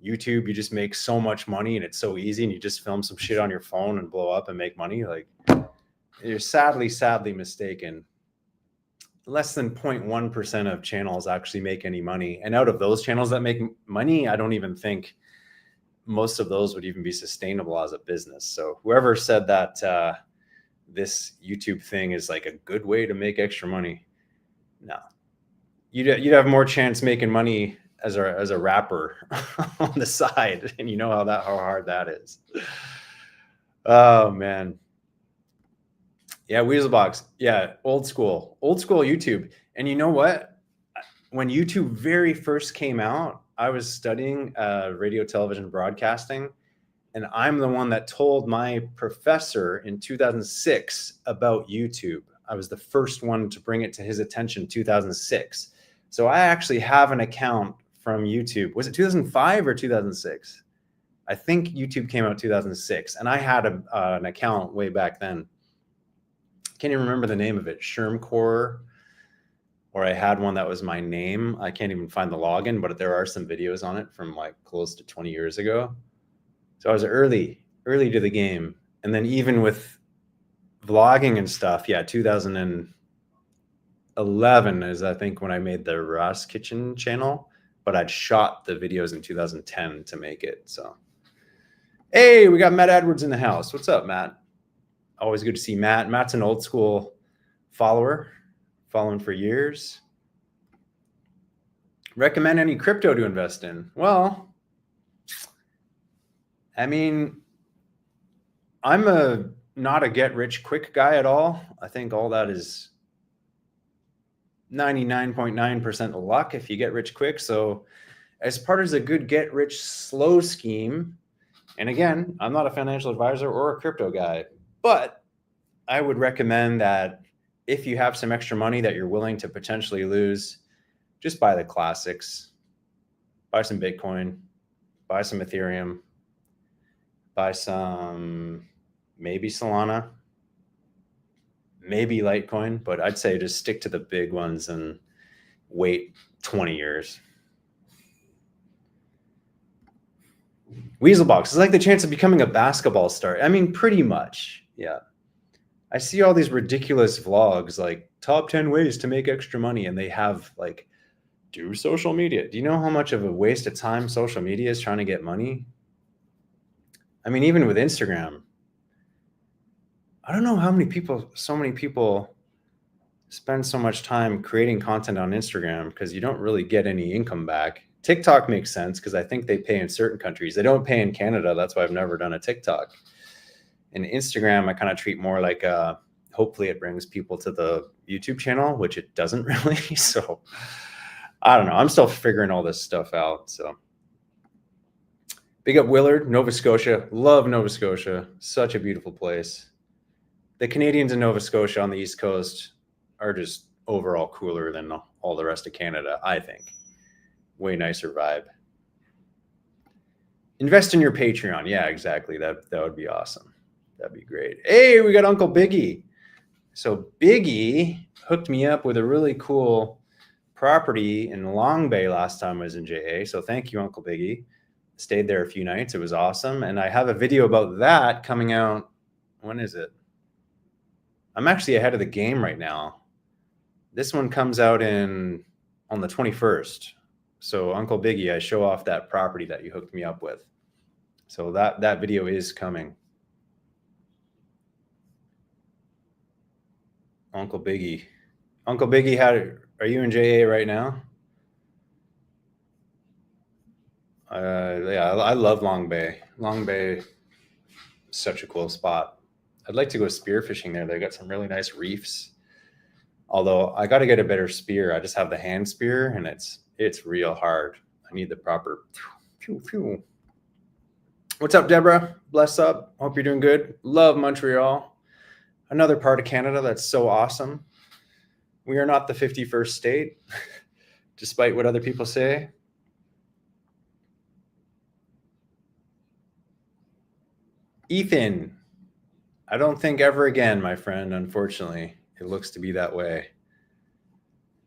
YouTube, you just make so much money and it's so easy and you just film some shit on your phone and blow up and make money. Like, you're sadly mistaken. Less than 0.1% of channels actually make any money. And out of those channels that make money, I don't even think most of those would even be sustainable as a business. So whoever said that this YouTube thing is like a good way to make extra money, no. You'd have more chance making money as a rapper on the side, and you know how hard that is. Oh man. Yeah, Weaselbox. Yeah, old school YouTube. And you know what? When YouTube very first came out, I was studying radio, television, broadcasting, and I'm the one that told my professor in 2006 about YouTube. I was the first one to bring it to his attention in 2006. So I actually have an account from YouTube. Was it 2005 or 2006? I think YouTube came out 2006, and I had an account way back then. Can't even remember the name of it, Shermcore, or I had one that was my name. I can't even find the login, but there are some videos on it from like close to 20 years ago. So I was early to the game. And then even with vlogging and stuff, yeah, 2011 is I think when I made the Ross Kitchen channel, but I'd shot the videos in 2010 to make it. So, hey, we got Matt Edwards in the house. What's up, Matt? Always good to see Matt. Matt's an old school follower, following for years. Recommend any crypto to invest in? Well, I mean, I'm not a get rich quick guy at all. I think all that is 99.9% luck if you get rich quick. So as part of a good get rich slow scheme, and again, I'm not a financial advisor or a crypto guy, but I would recommend that if you have some extra money that you're willing to potentially lose, just buy the classics. Buy some Bitcoin, buy some Ethereum, buy some maybe Solana, maybe Litecoin, but I'd say just stick to the big ones and wait 20 years. Weaselbox is like the chance of becoming a basketball star. I mean, pretty much. Yeah. I see all these ridiculous vlogs like top 10 ways to make extra money. And they have like, do social media. Do you know how much of a waste of time social media is trying to get money? I mean, even with Instagram, I don't know how so many people spend so much time creating content on Instagram because you don't really get any income back. TikTok makes sense because I think they pay in certain countries. They don't pay in Canada. That's why I've never done a TikTok. And Instagram, I kind of treat more like hopefully it brings people to the YouTube channel, which it doesn't really. So I don't know. I'm still figuring all this stuff out. So big up Willard, Nova Scotia. Love Nova Scotia. Such a beautiful place. The Canadians in Nova Scotia on the East Coast are just overall cooler than all the rest of Canada, I think. Way nicer vibe. Invest in your Patreon. Yeah, exactly. That would be awesome. That'd be great. Hey, we got Uncle Biggie. So Biggie hooked me up with a really cool property in Long Bay last time I was in JA. So thank you, Uncle Biggie. Stayed there a few nights. It was awesome. And I have a video about that coming out. When is it? I'm actually ahead of the game right now. This one comes out on the 21st. So Uncle Biggie, I show off that property that you hooked me up with. So that video is coming. Uncle Biggie. Uncle Biggie, are you in JA right now? Yeah, I love Long Bay. Long Bay, such a cool spot. I'd like to go spearfishing there. They got some really nice reefs. Although I got to get a better spear. I just have the hand spear and it's real hard. I need the proper pew, pew. What's up, Deborah? Bless up. Hope you're doing good. Love Montreal. Another part of Canada that's so awesome. We are not the 51st state, despite what other people say. Ethan, I don't think ever again, my friend, unfortunately. It looks to be that way.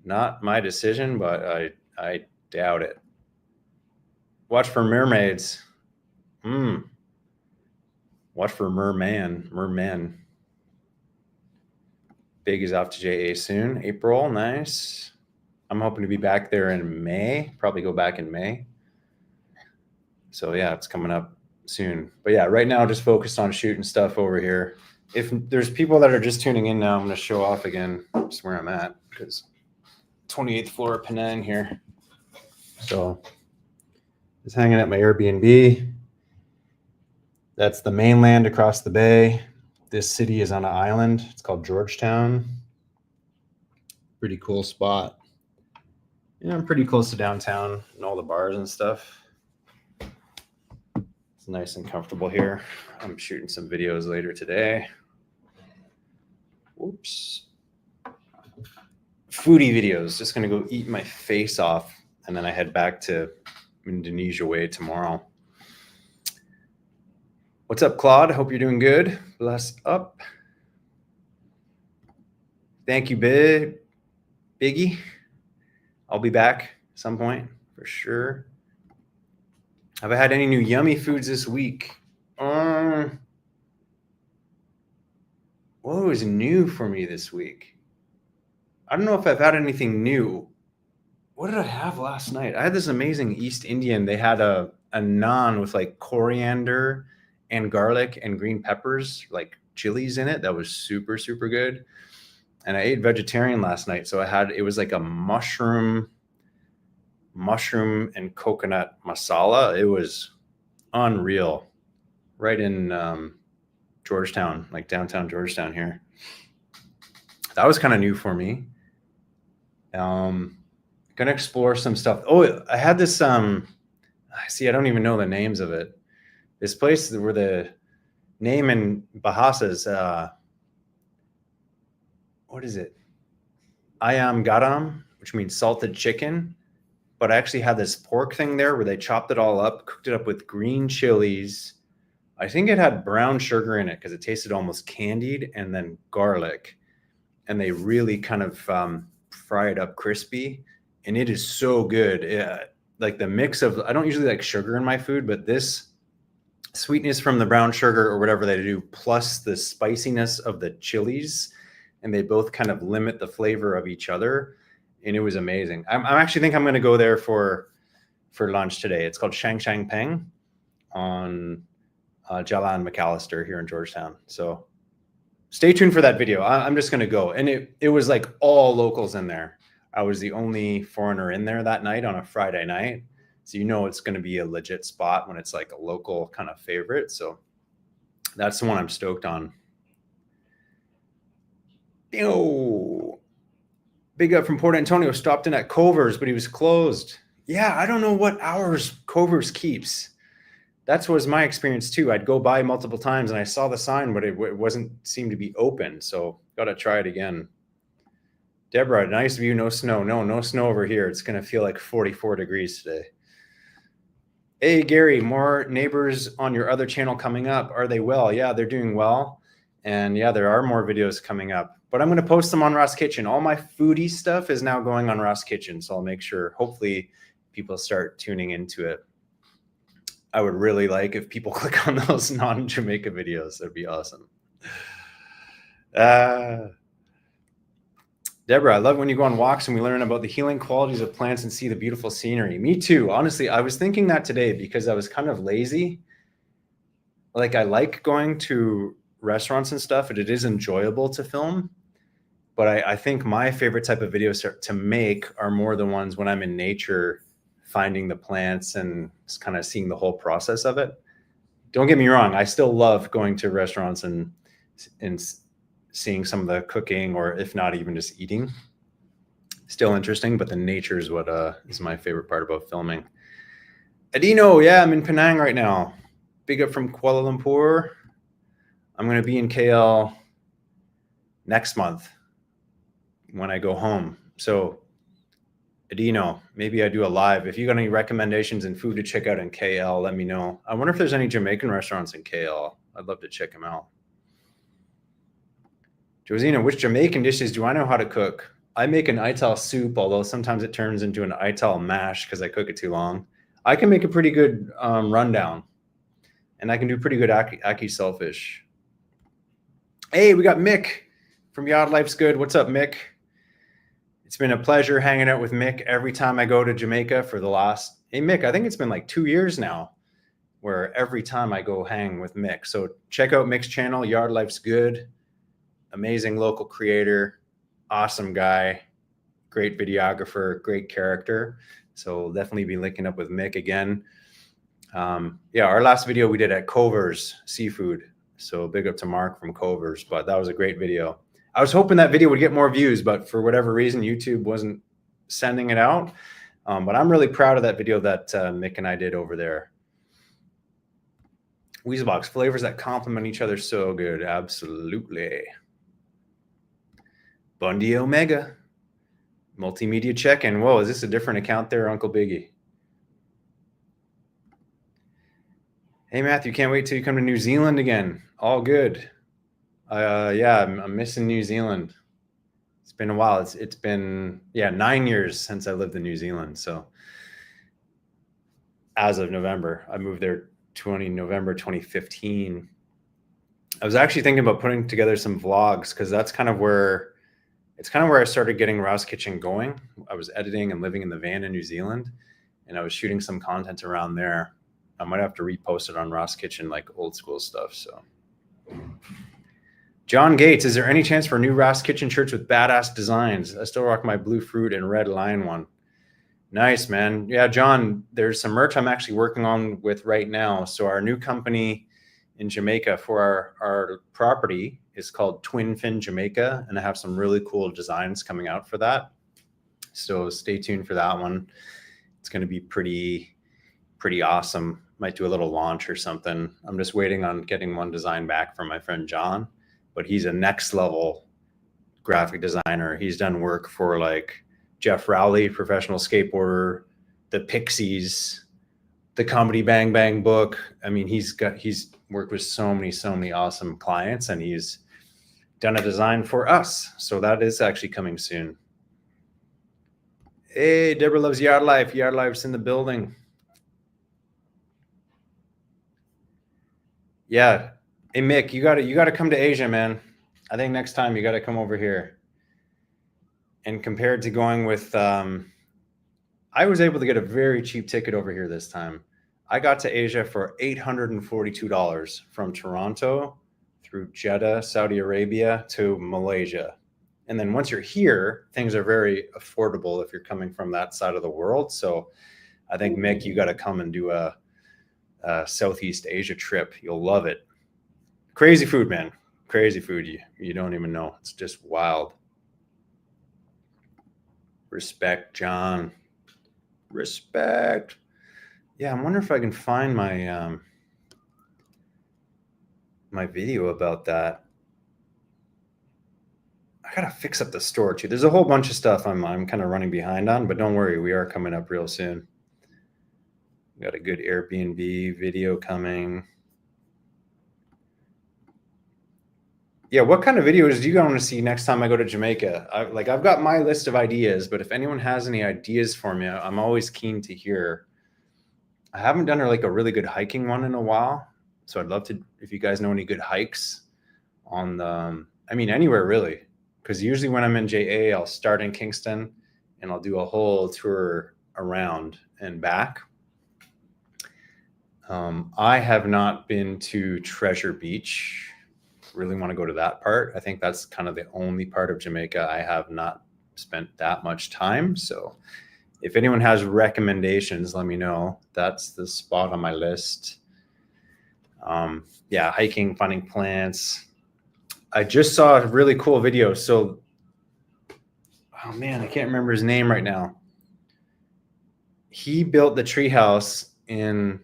Not my decision, but I doubt it. Watch for mermaids. Watch for mermen. Big is off to JA soon. April, nice. I'm hoping to be back there in May. Probably go back in May. So yeah, it's coming up soon. But yeah, right now just focused on shooting stuff over here. If there's people that are just tuning in now, I'm going to show off again just where I'm at, because 28th floor of Penang here. So just hanging at my Airbnb. That's the mainland across the bay. This city is on an island. It's called Georgetown. Pretty cool spot. Yeah, I'm pretty close to downtown and all the bars and stuff. It's nice and comfortable here. I'm shooting some videos later today. Whoops. Foodie videos. Just going to go eat my face off, and then I head back to Indonesia way tomorrow. What's up, Claude? Hope you're doing good. Bless up. Thank you, Biggie. I'll be back at some point for sure. Have I had any new yummy foods this week? What was new for me this week? I don't know if I've had anything new. What did I have last night? I had this amazing East Indian. They had a naan with like coriander and garlic and green peppers, like chilies in it. That was super, super good. And I ate vegetarian last night. So it was like a mushroom and coconut masala. It was unreal. Right in Georgetown, like downtown Georgetown here. That was kind of new for me. Gonna explore some stuff. Oh, I had this, see, I don't even know the names of it. This place where the name in Bahasa is, what is it? Ayam garam, which means salted chicken. But I actually had this pork thing there where they chopped it all up, cooked it up with green chilies. I think it had brown sugar in it because it tasted almost candied, and then garlic. And they really kind of fry it up crispy. And it is so good. Like the mix of, I don't usually like sugar in my food, but this sweetness from the brown sugar or whatever they do, plus the spiciness of the chilies, and they both kind of limit the flavor of each other. And it was amazing. I actually think I'm going to go there for lunch today. It's called Shang Shang Peng on Jalan McAllister here in Georgetown. So stay tuned for that video. I'm just going to go. And it was like all locals in there. I was the only foreigner in there that night on a Friday night. So you know it's going to be a legit spot when it's like a local kind of favorite. So that's the one I'm stoked on. Big up from Port Antonio. Stopped in at Culver's, but he was closed. Yeah, I don't know what hours Culver's keeps. That was my experience too. I'd go by multiple times and I saw the sign, but it wasn't seemed to be open. So got to try it again. Deborah, nice view, no snow. No snow over here. It's going to feel like 44 degrees today. Hey, Gary, more neighbors on your other channel coming up. Are they well? Yeah, they're doing well. And yeah, there are more videos coming up. But I'm going to post them on Ross Kitchen. All my foodie stuff is now going on Ross Kitchen. So I'll make sure, hopefully, people start tuning into it. I would really like if people click on those non-Jamaica videos. That'd be awesome. Deborah, I love when you go on walks and we learn about the healing qualities of plants and see the beautiful scenery. Me too. Honestly, I was thinking that today because I was kind of lazy. Like I like going to restaurants and stuff, and it is enjoyable to film. But I think my favorite type of videos to make are more the ones when I'm in nature, finding the plants and just kind of seeing the whole process of it. Don't get me wrong. I still love going to restaurants and seeing some of the cooking, or if not even just eating. Still interesting, but the nature is what is my favorite part about filming. Adino, yeah, I'm in Penang right now. Big up from Kuala Lumpur. I'm going to be in KL next month when I go home. So Adino, maybe I do a live. If you got any recommendations and food to check out in KL, let me know. I wonder if there's any Jamaican restaurants in KL. I'd love to check them out. Josina, which Jamaican dishes do I know how to cook? I make an ital soup, although sometimes it turns into an ital mash because I cook it too long. I can make a pretty good rundown, and I can do pretty good ackee shellfish. Hey, we got Mick from Yard Life's Good. What's up, Mick? It's been a pleasure hanging out with Mick every time I go to Jamaica for the last, hey, Mick, I think it's been like 2 years now where every time I go hang with Mick. So check out Mick's channel, Yard Life's Good. Amazing local creator, awesome guy, great videographer, great character. So we'll definitely be linking up with Mick again. Yeah, our last video we did at Cover's Seafood. So big up to Mark from Cover's, but that was a great video. I was hoping that video would get more views, but for whatever reason, YouTube wasn't sending it out. But I'm really proud of that video that Mick and I did over there. Weaselbox, flavors that complement each other so good. Absolutely. Bundy Omega. Multimedia check-in. Whoa, is this a different account there, Uncle Biggie? Hey, Matthew, can't wait till you come to New Zealand again. All good. Yeah, I'm missing New Zealand. It's been a while. It's been 9 years since I lived in New Zealand. So as of November, I moved there November 2015. I was actually thinking about putting together some vlogs because that's kind of where I started getting Rouse Kitchen going. I was editing and living in the van in New Zealand, and I was shooting some content around there. I might have to repost it on Rouse Kitchen, like old school stuff. So. John Gates, is there any chance for a new Rouse Kitchen shirts with badass designs? I still rock my blue fruit and red lion one. Nice, man. Yeah, John, there's some merch I'm actually working on with right now. So our new company in Jamaica for our property is called Twin Fin Jamaica, and I have some really cool designs coming out for that. So stay tuned for that one. It's going to be pretty awesome. Might do a little launch or something. I'm just waiting on getting one design back from my friend John. But he's a next level graphic designer. He's done work for like Jeff Rowley, professional skateboarder, the Pixies, the Comedy Bang Bang book. I mean, he's worked with so many awesome clients, and he's done a design for us. So that is actually coming soon. Hey, Deborah loves Yard Life. Yard Life's in the building. Yeah. Hey, Mick, you gotta come to Asia, man. I think next time you gotta come over here. And compared to going with, I was able to get a very cheap ticket over here this time. I got to Asia for $842 from Toronto through Jeddah, Saudi Arabia to Malaysia. And then once you're here, things are very affordable if you're coming from that side of the world. So I think, Mick, you got to come and do a Southeast Asia trip. You'll love it. Crazy food, man. Crazy food. You don't even know. It's just wild. Respect, John. Respect. Yeah, I wonder if I can find my my video about that. I gotta fix up the store too. There's a whole bunch of stuff I'm kind of running behind on, but don't worry, we are coming up real soon. We got a good Airbnb video coming. Yeah, what kind of videos do you want to see next time I go to Jamaica? I've got my list of ideas, but if anyone has any ideas for me, I'm always keen to hear. I haven't done like a really good hiking one in a while, so I'd love to, if you guys know any good hikes on the, I mean, anywhere really, because usually when I'm in JA, I'll start in Kingston and I'll do a whole tour around and back. I have not been to Treasure Beach. Really want to go to that part. I think that's kind of the only part of Jamaica I have not spent that much time. So if anyone has recommendations, let me know. That's the spot on my list. Yeah, hiking, finding plants. I just saw a really cool video. So, oh man, I can't remember his name right now. He built the treehouse in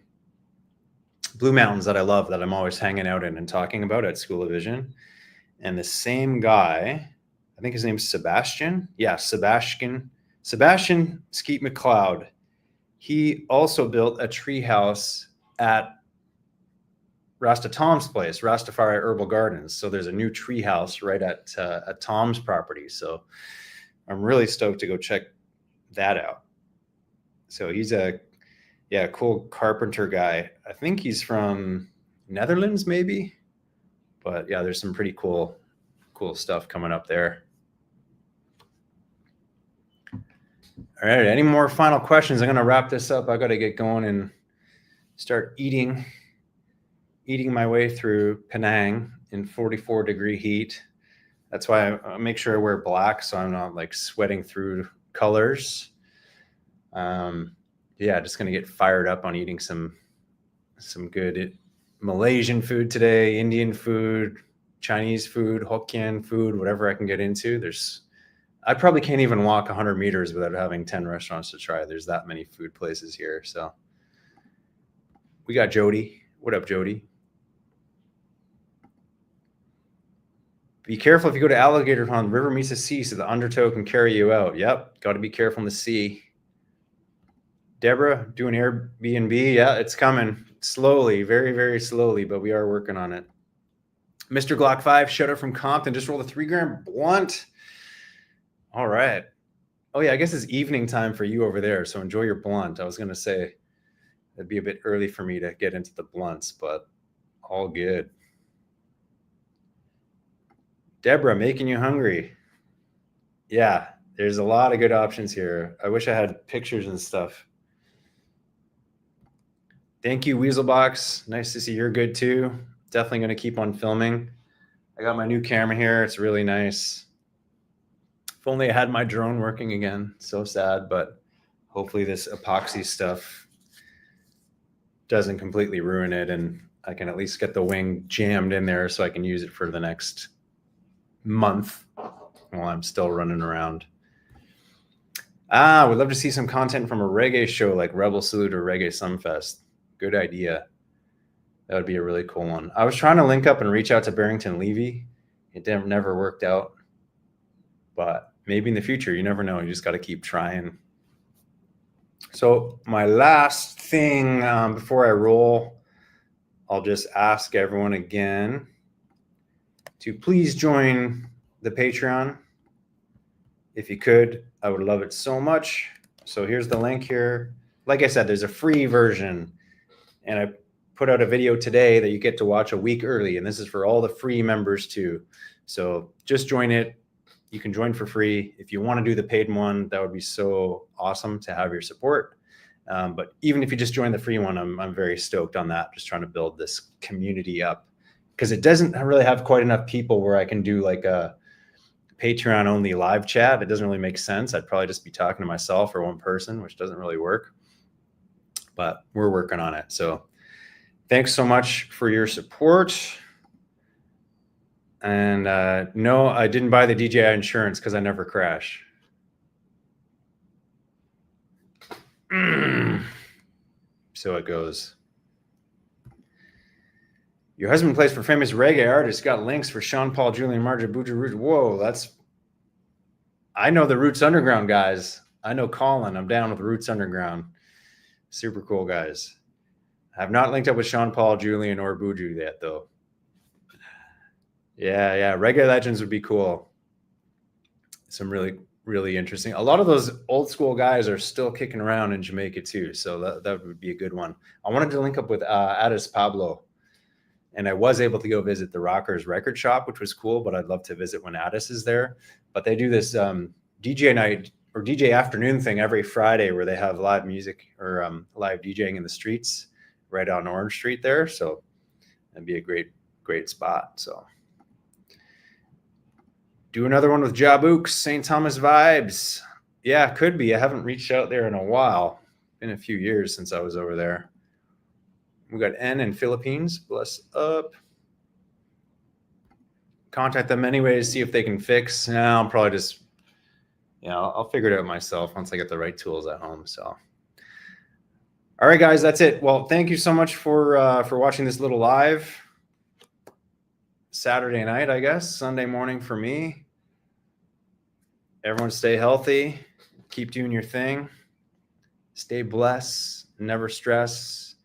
Blue Mountains that I love, that I'm always hanging out in and talking about at School of Vision. And the same guy, I think his name's Sebastian. Yeah, Sebastian Skeet McLeod. He also built a treehouse at Rasta Tom's place, Rastafari Herbal Gardens. So there's a new tree house right at Tom's property. So I'm really stoked to go check that out. So he's a cool carpenter guy. I think he's from Netherlands, maybe. But yeah, there's some pretty cool stuff coming up there. All right. Any more final questions? I'm going to wrap this up. I got to get going and start eating my way through Penang in 44-degree heat. That's why I make sure I wear black so I'm not like sweating through colors. Just going to get fired up on eating some good Malaysian food today, Indian food, Chinese food, Hokkien food, whatever I can get into. I probably can't even walk 100 meters without having 10 restaurants to try. There's that many food places here. So we got Jody. What up, Jody? Be careful if you go to Alligator Pond. River meets the sea, so the undertow can carry you out. Yep, got to be careful in the sea. Deborah, doing Airbnb. Yeah, it's coming slowly, very, very slowly, but we are working on it. Mr. Glock 5, shout out from Compton. Just rolled a 3-gram blunt. All right. Oh, yeah, I guess it's evening time for you over there, so enjoy your blunt. I was going to say it'd be a bit early for me to get into the blunts, but all good. Deborah, making you hungry. Yeah, there's a lot of good options here. I wish I had pictures and stuff. Thank you, Weaselbox. Nice to see you're good too. Definitely going to keep on filming. I got my new camera here. It's really nice. If only I had my drone working again. So sad, but hopefully this epoxy stuff doesn't completely ruin it and I can at least get the wing jammed in there so I can use it for the next month while I'm still running around. We'd love to see some content from a reggae show like Rebel Salute or Reggae Sumfest. Good idea. That would be a really cool one. I was trying to link up and reach out to Barrington Levy. It never worked out. But maybe in the future, you never know. You just got to keep trying. So my last thing before I roll, I'll just ask everyone again to please join the Patreon. If you could, I would love it so much. So here's the link here. Like I said, there's a free version. And I put out a video today that you get to watch a week early. And this is for all the free members too. So just join it. You can join for free. If you want to do the paid one, that would be so awesome to have your support. But even if you just join the free one, I'm very stoked on that. Just trying to build this community up because it doesn't really have quite enough people where I can do like a Patreon only live chat. It doesn't really make sense. I'd probably just be talking to myself or one person, which doesn't really work. But we're working on it. So thanks so much for your support. And no, I didn't buy the DJI insurance because I never crash. So it goes. Your husband plays for famous reggae artists. Got links for Sean Paul, Julian Marja, Buju Roots. Whoa, I know the Roots Underground guys. I know Colin. I'm down with Roots Underground. Super cool guys. I have not linked up with Sean Paul, Julian, or Buju yet, though. Yeah. Reggae Legends would be cool. Some really, really interesting. A lot of those old school guys are still kicking around in Jamaica, too. So that would be a good one. I wanted to link up with Addis Pablo. And I was able to go visit the Rockers record shop, which was cool, but I'd love to visit when Addis is there. But they do this DJ night or DJ afternoon thing every Friday where they have live music or live DJing in the streets right on Orange Street there. So that'd be a great, great spot. So do another one with Jabooks, St. Thomas vibes. Yeah, could be. I haven't reached out there in a while. Been a few years since I was over there. We got N in Philippines. Bless up. Contact them anyways, see if they can fix. No, I'll probably just, I'll figure it out myself once I get the right tools at home. So, all right, guys, that's it. Well, thank you so much for watching this little live Saturday night, I guess, Sunday morning for me. Everyone stay healthy. Keep doing your thing. Stay blessed. Never stress.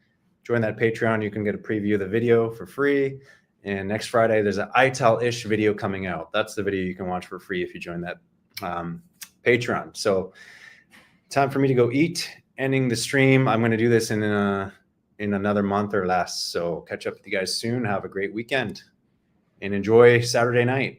join that Patreon. You can get a preview of the video for free. And next Friday, there's an ITAL-ish video coming out. That's the video you can watch for free if you join that Patreon. So time for me to go eat, ending the stream. I'm going to do this in another month or less. So catch up with you guys soon. Have a great weekend and enjoy Saturday night.